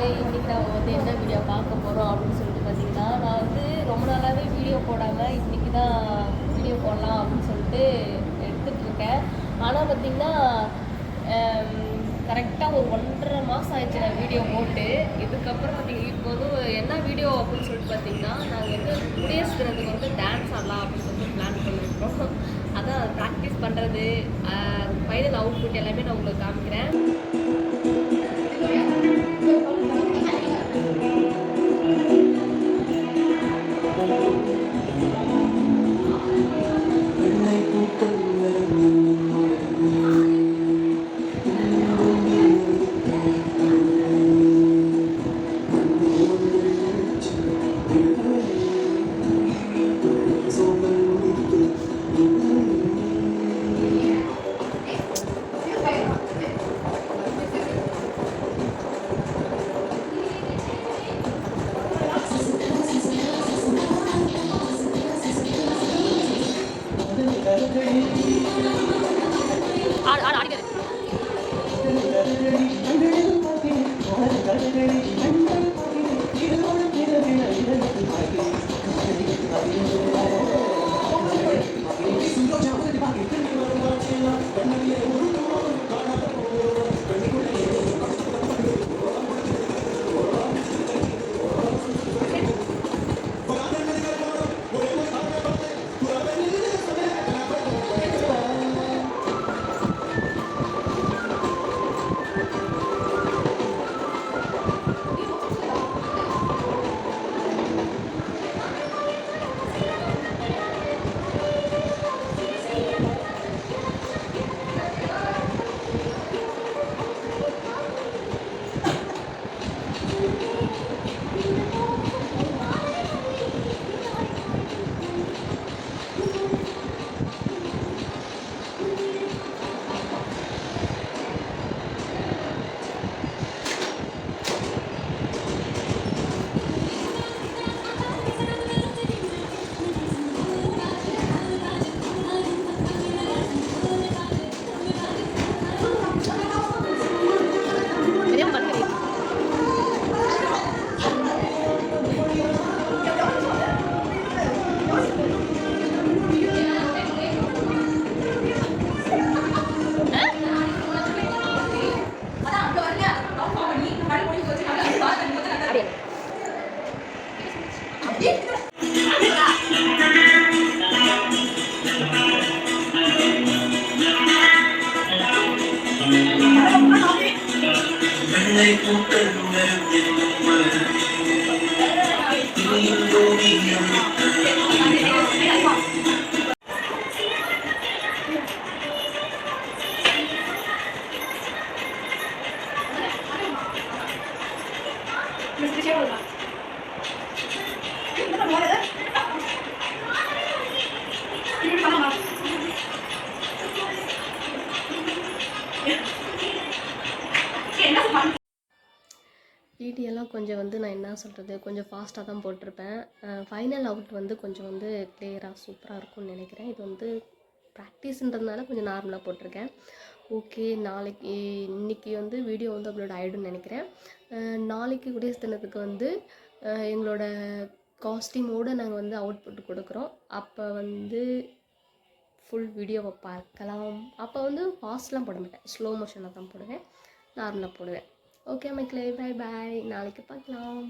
இன்றைக்கி நம்ம வந்து என்ன வீடியோ பார்க்க போகிறோம் அப்படின்னு சொல்லிட்டு பார்த்தீங்கன்னா, நான் வந்து ரொம்ப நாளாகவே வீடியோ போடாமல் இன்றைக்கி தான் வீடியோ போடலாம் அப்படின்னு சொல்லிட்டு எடுத்துகிட்ருக்கேன். ஆனால் பார்த்தீங்கன்னா கரெக்டாக ஒரு 1.5 மாதம் ஆயிடுச்சு நான் வீடியோ போட்டு. இதுக்கப்புறம் பார்த்தீங்கன்னா இப்போ வந்து என்ன வீடியோ அப்படின்னு சொல்லிட்டு பார்த்தீங்கன்னா, நாங்கள் வந்து குடியரசு தினத்துக்கு வந்து டான்ஸ் ஆடலாம் அப்படின்னு சொல்லிட்டு பிளான் பண்ணியிருக்கோம். அதான் ப்ராக்டிஸ் பண்ணுறது, ஃபைனல் அவுட்புட் எல்லாமே நான் உங்களுக்கு காமிக்கிறேன். வீடியோலாம் கொஞ்சம் வந்து நான் என்ன சொல்கிறது, கொஞ்சம் ஃபாஸ்ட்டாக தான் போட்டிருப்பேன். ஃபைனல் அவுட் வந்து கொஞ்சம் வந்து கிளியராக சூப்பராக இருக்கும்னு நினைக்கிறேன். இது வந்து ப்ராக்டிஸ்ன்றதுனால கொஞ்சம் நார்மலாக போட்டிருக்கேன். ஓகே, இன்றைக்கி வந்து வீடியோ வந்து அப்லோட் ஆகிடும்னு நினைக்கிறேன். நாளைக்கு குடியரசு தினத்துக்கு வந்து எங்களோட காஸ்டியூமோடு நாங்கள் வந்து அவுட்புட் கொடுக்குறோம். அப்போ வந்து ஃபுல் வீடியோவை பார்க்கலாம். அப்போ வந்து ஃபாஸ்ட்லாம் போட மாட்டேன், ஸ்லோ மோஷனில் தான் போடுவேன், நார்மலாக போடுவேன். ஓகே மக்களே, பாய் பாய், நாளைக்கு பார்க்கலாம்.